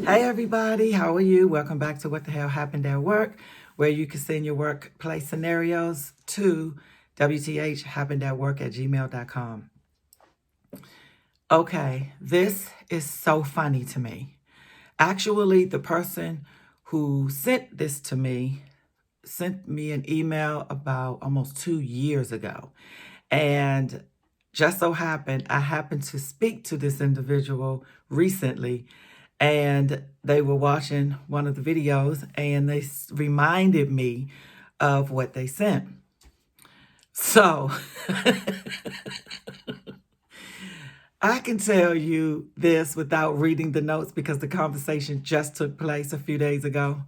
Hey everybody, how are you? Welcome back to What the Hell Happened at Work, where you can send your workplace scenarios to wthhappenedatwork@gmail.com. Okay, this is so funny to me. Actually, the person who sent this to me sent me an email about almost 2 years ago. And just so happened, I happened to speak to this individual recently, and they were watching one of the videos and they reminded me of what they sent. So I can tell you this without reading the notes because the conversation just took place a few days ago.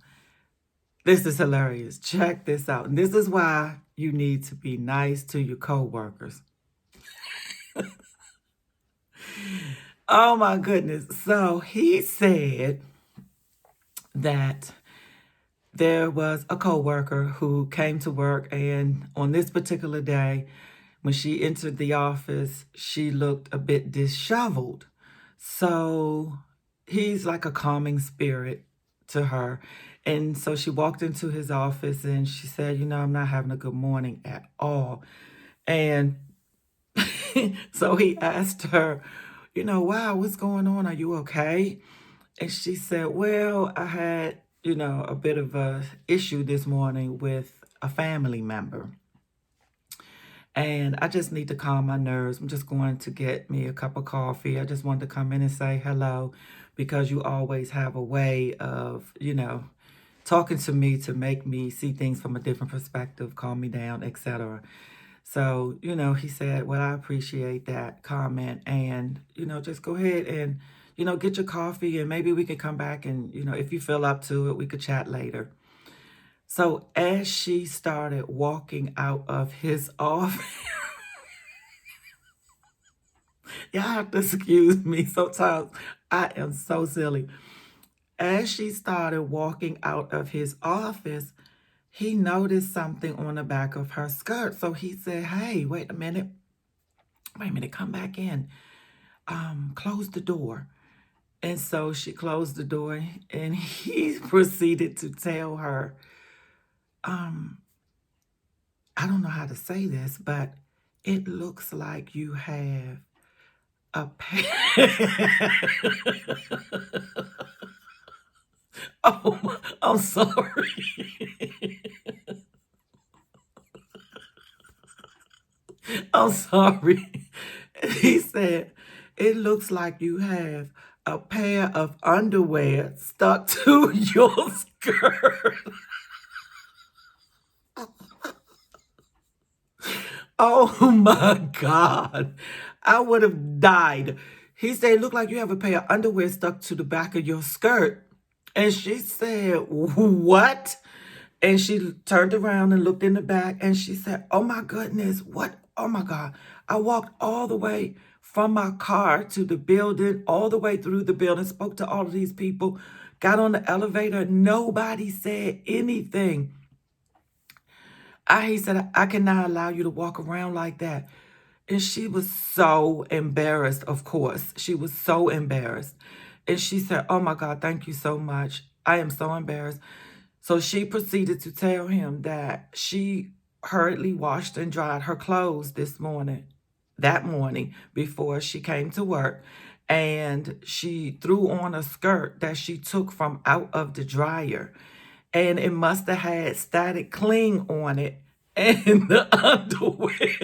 This is hilarious. Check this out. And this is why you need to be nice to your coworkers. Oh my goodness. So he said that there was a coworker who came to work, and on this particular day, when she entered the office, she looked a bit disheveled. So he's like a calming spirit to her. And so she walked into his office and she said, I'm not having a good morning at all. And so he asked her, wow, what's going on? Are you okay? And she said, well, I had, a bit of a issue this morning with a family member. And I just need to calm my nerves. I'm just going to get me a cup of coffee. I just wanted to come in and say hello because you always have a way of, talking to me to make me see things from a different perspective, calm me down, etc. So, he said, well, I appreciate that comment. And, just go ahead and, get your coffee and maybe we can come back and, if you feel up to it, we could chat later. So as she started walking out of his office, y'all have to excuse me. Sometimes I am so silly. As she started walking out of his office, he noticed something on the back of her skirt. So he said, hey, wait a minute, come back in. Close the door. And so she closed the door and he proceeded to tell her, I don't know how to say this, but it looks like you have a Oh, I'm sorry. I'm sorry. He said, it looks like you have a pair of underwear stuck to your skirt. Oh my God. I would have died. He said, it looked like you have a pair of underwear stuck to the back of your skirt. And she said, what? And she turned around and looked in the back and she said, oh my goodness, what? Oh my God. I walked all the way from my car to the building, all the way through the building, spoke to all of these people, got on the elevator. Nobody said anything. He said, I cannot allow you to walk around like that. And she was so embarrassed, of course. She was so embarrassed. And she said, oh my God, thank you so much. I am so embarrassed. So she proceeded to tell him that she hurriedly washed and dried her clothes that morning before she came to work. And she threw on a skirt that she took from out of the dryer. And it must have had static cling on it and the underwear.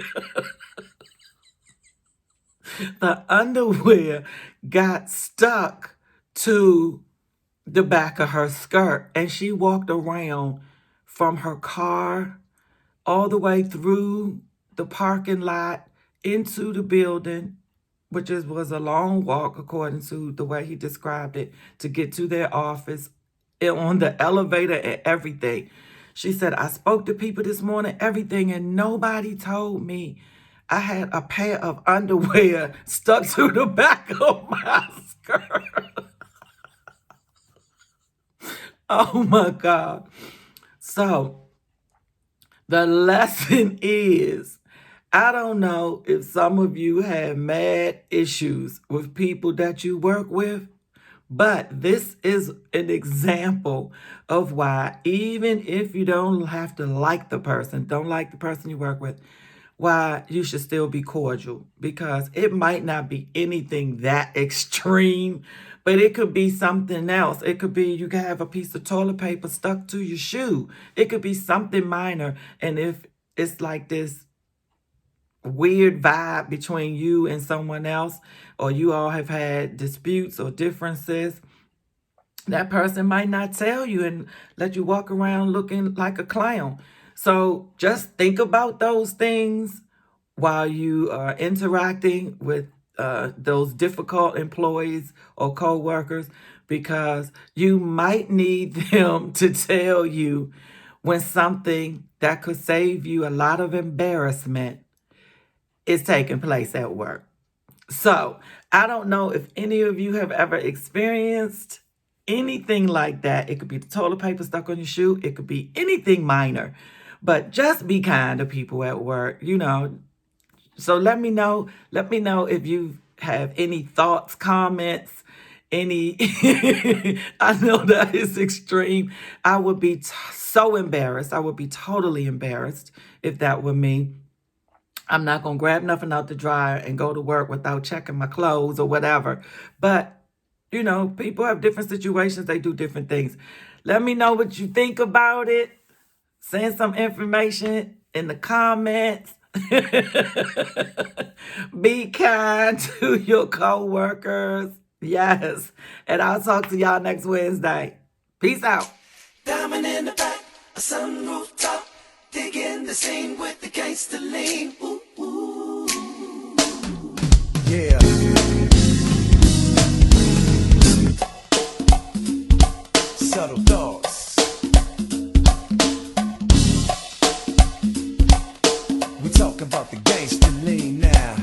The underwear got stuck to the back of her skirt, and she walked around from her car all the way through the parking lot into the building, which was a long walk according to the way he described it, to get to their office, on the elevator and everything. She said, I spoke to people this morning, everything, and nobody told me I had a pair of underwear stuck to the back of my skirt. Oh my God. So the lesson is, I don't know if some of you have mad issues with people that you work with, But this is an example of why, even if you don't have to like the person, don't like the person you work with, why you should still be cordial, because it might not be anything that extreme, but it could be something else. It could be you can have a piece of toilet paper stuck to your shoe. It could be something minor. And if it's like this weird vibe between you and someone else, or you all have had disputes or differences, that person might not tell you and let you walk around looking like a clown. So just think about those things while you are interacting with those difficult employees or coworkers, because you might need them to tell you when something that could save you a lot of embarrassment is taking place at work. So I don't know if any of you have ever experienced anything like that. It could be the toilet paper stuck on your shoe. It could be anything minor. But just be kind to people at work, So let me know. Let me know if you have any thoughts, comments, any. I know that is extreme. I would be so embarrassed. I would be totally embarrassed if that were me. I'm not going to grab nothing out the dryer and go to work without checking my clothes or whatever. But, people have different situations. They do different things. Let me know what you think about it. Send some information in the comments. Be kind to your coworkers. Yes. And I'll talk to y'all next Wednesday. Peace out. Diamond in the back, a sunroof top, digging the scene with the gangster lean. Ooh, ooh. Yeah. Subtle thoughts. We talking about the gangster lean now.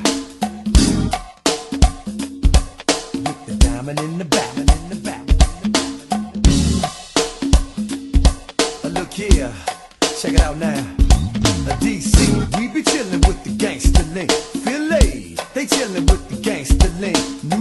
With the diamond in the back. Look here, check it out now. DC, we be chillin' with the gangster lean. Philly, they chillin' with the gangster lean. New